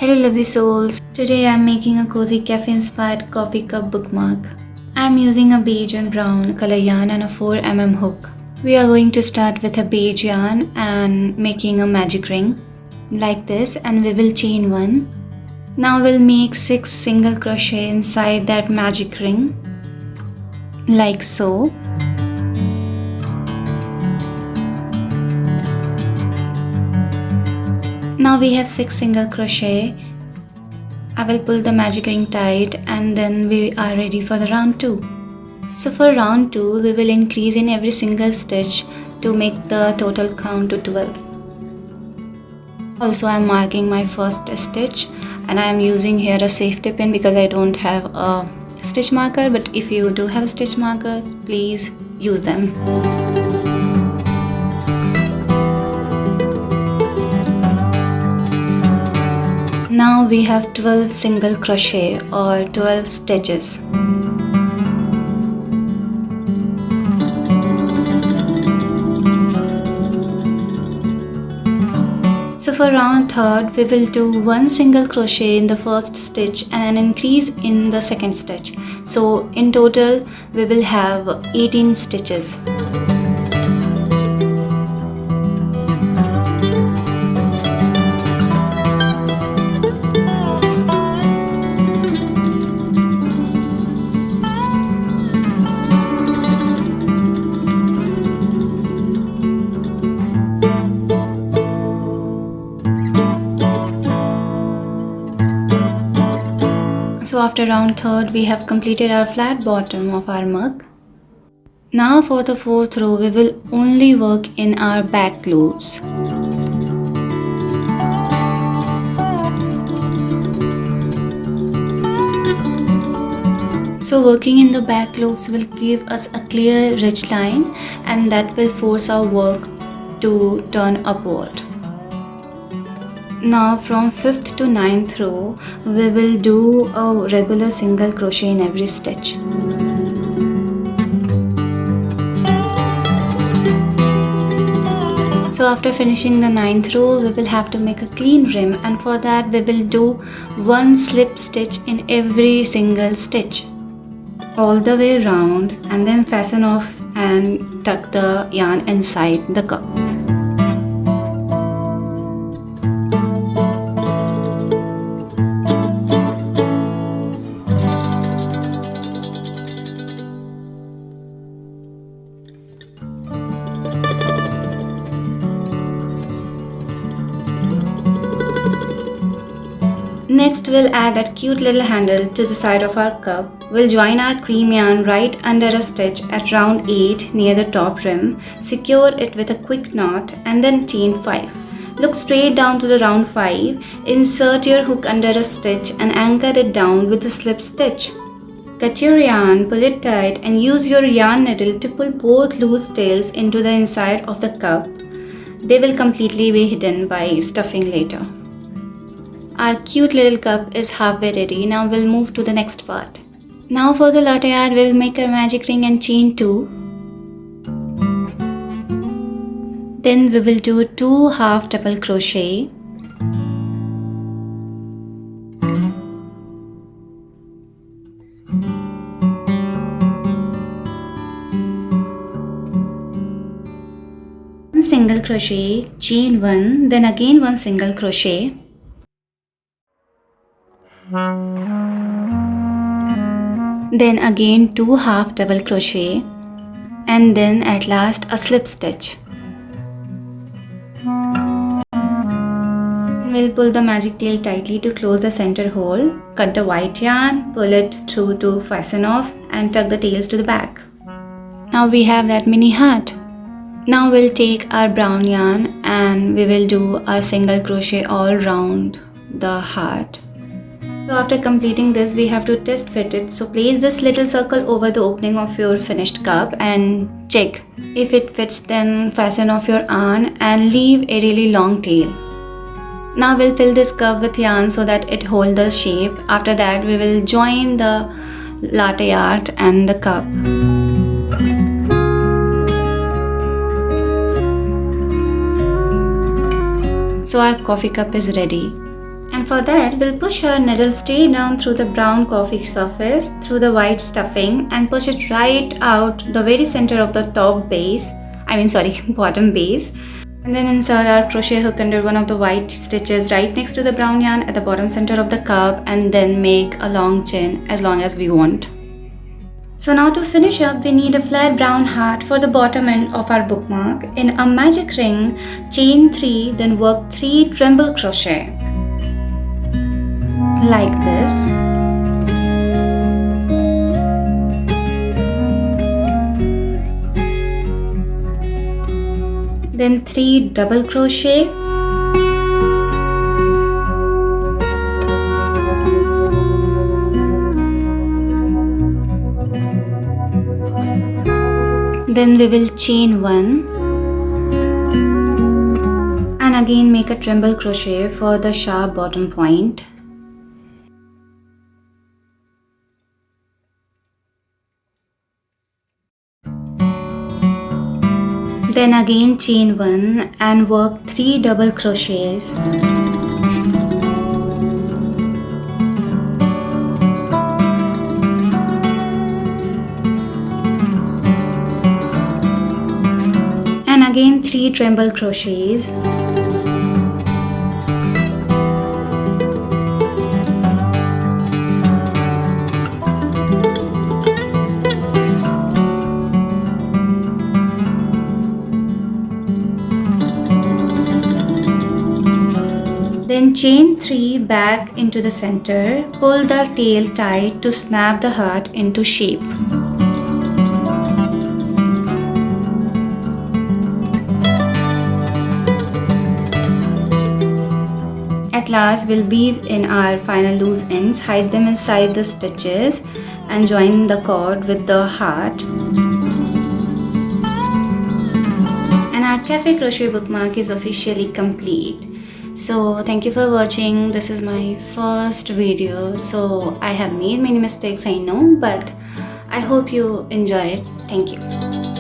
Hello lovely souls, today I am making a cozy cafe inspired coffee cup bookmark. I am using a beige and brown color yarn and a 4mm hook. We are going to start with a beige yarn and making a magic ring like this, and we will chain 1. Now we'll make 6 single crochet inside that magic ring like so. Now we have 6 single crochet. I will pull the magic ring tight and then we are ready for the round 2. So for round 2 we will increase in every single stitch to make the total count to 12. Also I am marking my first stitch and I am using here a safety pin because I don't have a stitch marker, but if you do have stitch markers, please use them. Now we have 12 single crochet or 12 stitches. So for round 3rd, we will do 1 single crochet in the first stitch and an increase in the second stitch. So in total, we will have 18 stitches. So after round 3rd, we have completed our flat bottom of our mug. Now for the 4th row, we will only work in our back loops. So working in the back loops will give us a clear ridge line and that will force our work to turn upward. Now from 5th to 9th row, we will do a regular single crochet in every stitch. So after finishing the 9th row, we will have to make a clean rim, and for that we will do 1 slip stitch in every single stitch all the way around, and then fasten off and tuck the yarn inside the cup. Next, we'll add a cute little handle to the side of our cup. We'll join our cream yarn right under a stitch at round 8 near the top rim, secure it with a quick knot and then chain 5. Look straight down to the round 5, insert your hook under a stitch and anchor it down with a slip stitch. Cut your yarn, pull it tight and use your yarn needle to pull both loose tails into the inside of the cup. They will completely be hidden by stuffing later. Our cute little cup is halfway ready. Now we'll move to the next part. Now for the latte art, we will make a magic ring and chain 2. Then we will do 2 half double crochet. One single crochet, chain 1, then again 1 single crochet. Then again 2 half double crochet, and then at last a slip stitch. We'll pull the magic tail tightly to close the center hole. Cut the white yarn, pull it through to fasten off and tuck the tails to the back. Now we have that mini hat. Now we'll take our brown yarn and we will do a single crochet all round the heart. So after completing this, we have to test fit it. So place this little circle over the opening of your finished cup and check. If it fits, then fasten off your yarn and leave a really long tail. Now we'll fill this cup with yarn so that it holds the shape. After that, we will join the latte art and the cup. So our coffee cup is ready. And for that, we'll push our needle straight down through the brown coffee surface, through the white stuffing, and push it right out the very center of the bottom base. And then insert our crochet hook under one of the white stitches right next to the brown yarn at the bottom center of the cup, and then make a long chain as long as we want. So now to finish up, we need a flat brown heart for the bottom end of our bookmark. In a magic ring, chain 3, then work 3 treble crochet. Like this. Then 3 double crochet. Then we will chain 1 and again make a treble crochet for the sharp bottom point. Then again chain 1 and work 3 double crochets. And again 3 treble crochets. Then chain 3 back into the center, pull the tail tight to snap the heart into shape. At last, we'll weave in our final loose ends, hide them inside the stitches and join the cord with the heart. And our cafe crochet bookmark is officially complete. So thank you for watching. This is my first video, so I have made many mistakes, I know, but I hope you enjoy it. Thank you.